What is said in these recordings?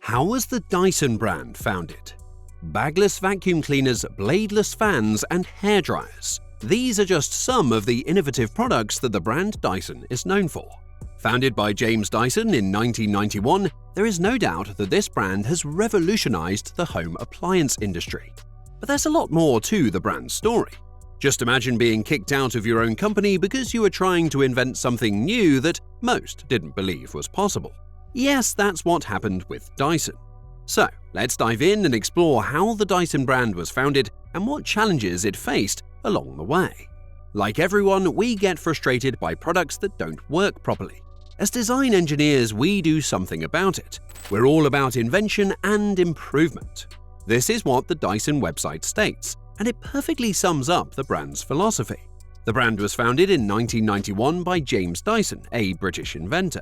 How was the Dyson brand founded? Bagless vacuum cleaners, bladeless fans, and hairdryers. These are just some of the innovative products that the brand Dyson is known for. Founded by James Dyson in 1991, there is no doubt that this brand has revolutionized the home appliance industry. But there's a lot more to the brand's story. Just imagine being kicked out of your own company because you were trying to invent something new that most didn't believe was possible. Yes, that's what happened with Dyson. So, let's dive in and explore how the Dyson brand was founded and what challenges it faced along the way. Like everyone, we get frustrated by products that don't work properly. As design engineers, we do something about it. We're all about invention and improvement. This is what the Dyson website states, and it perfectly sums up the brand's philosophy. The brand was founded in 1991 by James Dyson, a British inventor.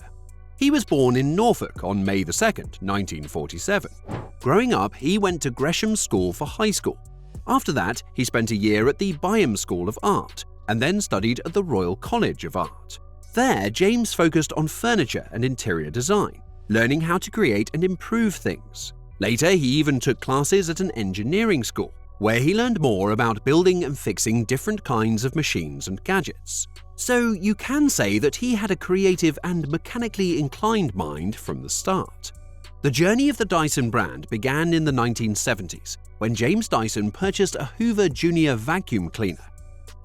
He was born in Norfolk on May 2, 1947. Growing up, he went to Gresham School for high school. After that, he spent a year at the Byam School of Art and then studied at the Royal College of Art. There, James focused on furniture and interior design, learning how to create and improve things. Later, he even took classes at an engineering school, where he learned more about building and fixing different kinds of machines and gadgets. So you can say that he had a creative and mechanically inclined mind from the start. The journey of the Dyson brand began in the 1970s, when James Dyson purchased a Hoover Junior vacuum cleaner.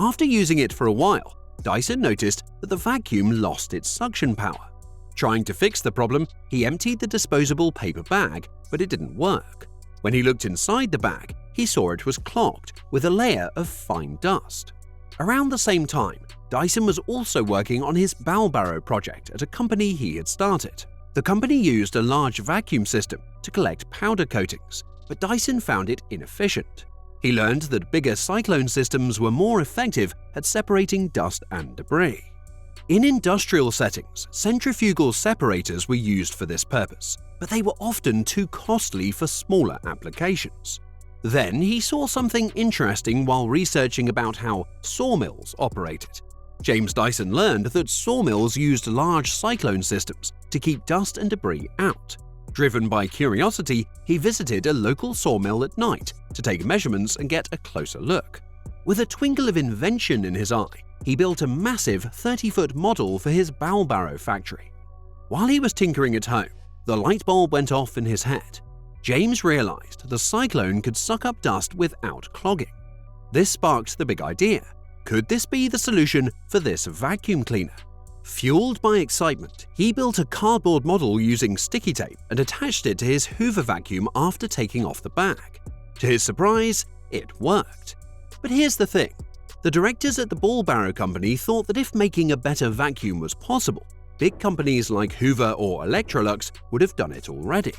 After using it for a while, Dyson noticed that the vacuum lost its suction power. Trying to fix the problem, he emptied the disposable paper bag, but it didn't work. When he looked inside the bag, he saw it was clogged with a layer of fine dust. Around the same time, Dyson was also working on his Balbarrow project at a company he had started. The company used a large vacuum system to collect powder coatings, but Dyson found it inefficient. He learned that bigger cyclone systems were more effective at separating dust and debris. In industrial settings, centrifugal separators were used for this purpose, but they were often too costly for smaller applications. Then he saw something interesting while researching about how sawmills operated. James Dyson learned that sawmills used large cyclone systems to keep dust and debris out. Driven by curiosity, he visited a local sawmill at night to take measurements and get a closer look. With a twinkle of invention in his eye, he built a massive 30-foot model for his Balbarrow factory. While he was tinkering at home, the light bulb went off in his head. James realized the cyclone could suck up dust without clogging. This sparked the big idea. Could this be the solution for this vacuum cleaner? Fueled by excitement, he built a cardboard model using sticky tape and attached it to his Hoover vacuum after taking off the bag. To his surprise, it worked. But here's the thing. The directors at the Balbarrow company thought that if making a better vacuum was possible, big companies like Hoover or Electrolux would have done it already.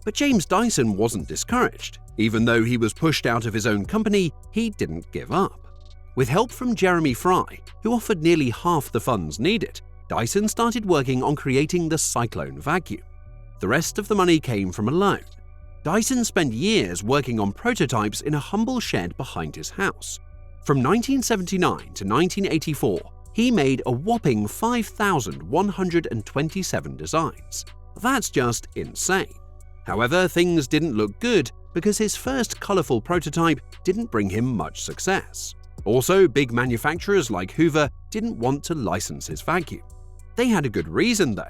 But James Dyson wasn't discouraged. Even though he was pushed out of his own company, he didn't give up. With help from Jeremy Fry, who offered nearly half the funds needed, Dyson started working on creating the Cyclone vacuum. The rest of the money came from a loan. Dyson spent years working on prototypes in a humble shed behind his house. From 1979 to 1984, he made a whopping 5,127 designs. That's just insane. However, things didn't look good because his first colorful prototype didn't bring him much success. Also, big manufacturers like Hoover didn't want to license his vacuum. They had a good reason though.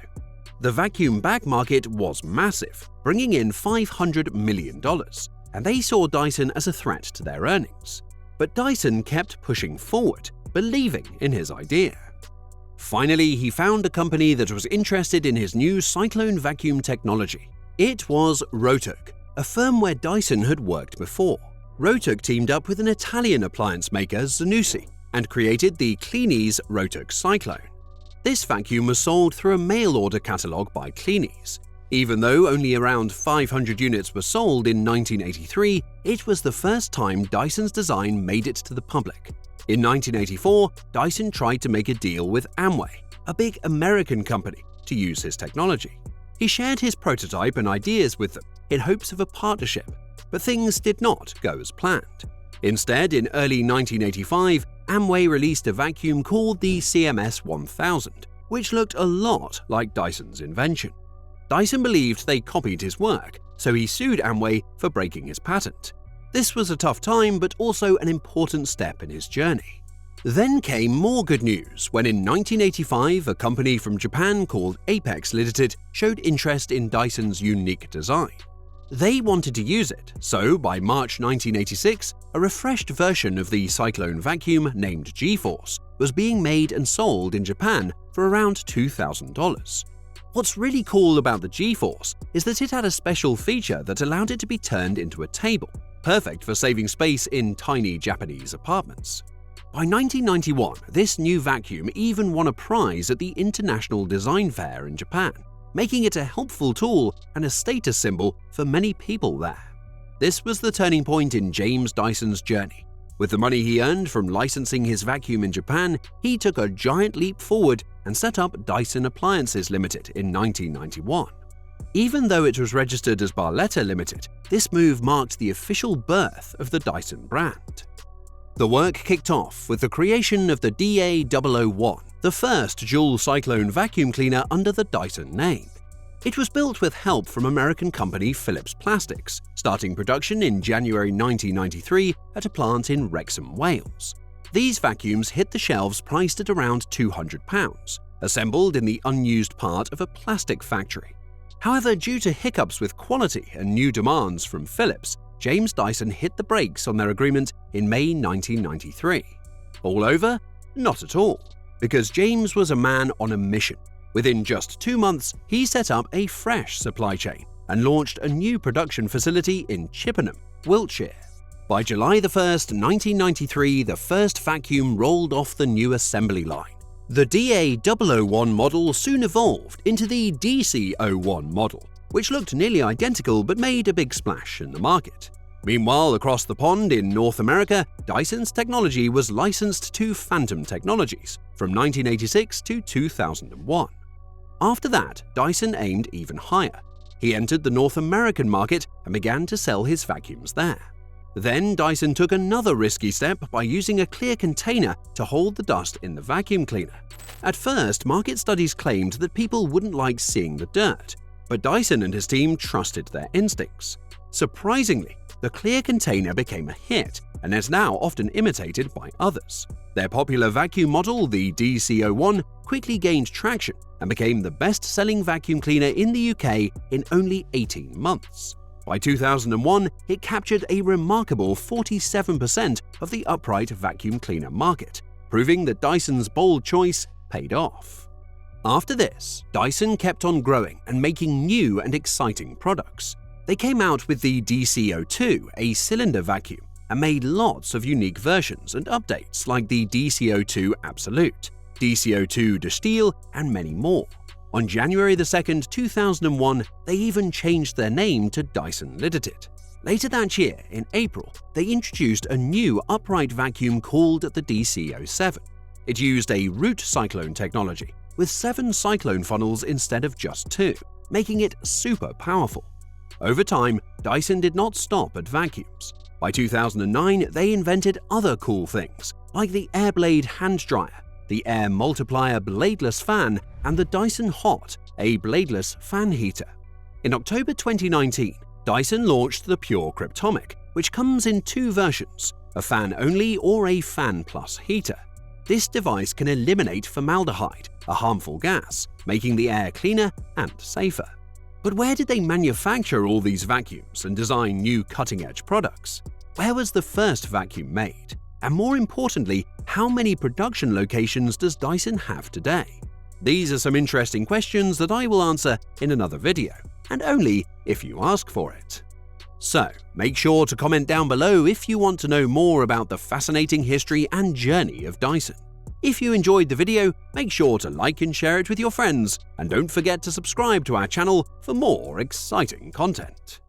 The vacuum bag market was massive, bringing in $500 million, and they saw Dyson as a threat to their earnings. But Dyson kept pushing forward, believing in his idea. Finally, he found a company that was interested in his new Cyclone vacuum technology. It was Rotek, a firm where Dyson had worked before. Rotek teamed up with an Italian appliance maker, Zanussi, and created the Cleanies Rotek Cyclone. This vacuum was sold through a mail-order catalog by Cleanies. Even though only around 500 units were sold in 1983, it was the first time Dyson's design made it to the public. In 1984, Dyson tried to make a deal with Amway, a big American company, to use his technology. He shared his prototype and ideas with them in hopes of a partnership, but things did not go as planned. Instead, in early 1985, Amway released a vacuum called the CMS 1000, which looked a lot like Dyson's invention. Dyson believed they copied his work, so he sued Amway for breaking his patent. This was a tough time, but also an important step in his journey. Then came more good news when in 1985 a company from Japan called Apex Limited showed interest in Dyson's unique design. They wanted to use it, so by March 1986, a refreshed version of the Cyclone vacuum named G-Force was being made and sold in Japan for around $2,000. What's really cool about the G-Force is that it had a special feature that allowed it to be turned into a table, perfect for saving space in tiny Japanese apartments. By 1991, this new vacuum even won a prize at the International Design Fair in Japan, making it a helpful tool and a status symbol for many people there. This was the turning point in James Dyson's journey. With the money he earned from licensing his vacuum in Japan, he took a giant leap forward and set up Dyson Appliances Limited in 1991. Even though it was registered as Barletta Limited, this move marked the official birth of the Dyson brand. The work kicked off with the creation of the DA001, the first dual cyclone vacuum cleaner under the Dyson name. It was built with help from American company Phillips Plastics, starting production in January 1993 at a plant in Wrexham, Wales. These vacuums hit the shelves priced at around £200, assembled in the unused part of a plastic factory. However, due to hiccups with quality and new demands from Phillips, James Dyson hit the brakes on their agreement in May 1993. All over? Not at all, because James was a man on a mission. Within just 2 months, he set up a fresh supply chain and launched a new production facility in Chippenham, Wiltshire. By July 1, 1993, the first vacuum rolled off the new assembly line. The DA001 model soon evolved into the DC01 model, which looked nearly identical but made a big splash in the market. Meanwhile, across the pond in North America, Dyson's technology was licensed to Phantom Technologies from 1986 to 2001. After that, Dyson aimed even higher. He entered the North American market and began to sell his vacuums there. Then Dyson took another risky step by using a clear container to hold the dust in the vacuum cleaner. At first, market studies claimed that people wouldn't like seeing the dirt, but Dyson and his team trusted their instincts. Surprisingly, the clear container became a hit and is now often imitated by others. Their popular vacuum model, the DC01, quickly gained traction and became the best-selling vacuum cleaner in the UK in only 18 months. By 2001, it captured a remarkable 47% of the upright vacuum cleaner market, proving that Dyson's bold choice paid off. After this, Dyson kept on growing and making new and exciting products. They came out with the DC02, a cylinder vacuum, and made lots of unique versions and updates like the DC02 Absolute, DC02 de Steel, and many more. On January 2, 2001, they even changed their name to Dyson Limited. Later that year, in April, they introduced a new upright vacuum called the DC07. It used a root cyclone technology, with 7 cyclone funnels instead of just 2, making it super powerful. Over time, Dyson did not stop at vacuums. By 2009, they invented other cool things, like the Airblade hand dryer, the Air Multiplier bladeless fan, and the Dyson Hot, a bladeless fan heater. In October 2019, Dyson launched the Pure Cryptomic, which comes in 2 versions, a fan-only or a fan-plus heater. This device can eliminate formaldehyde, a harmful gas, making the air cleaner and safer. But where did they manufacture all these vacuums and design new cutting-edge products? Where was the first vacuum made? And more importantly, how many production locations does Dyson have today? These are some interesting questions that I will answer in another video, and only if you ask for it. So, make sure to comment down below if you want to know more about the fascinating history and journey of Dyson. If you enjoyed the video, make sure to like and share it with your friends, and don't forget to subscribe to our channel for more exciting content.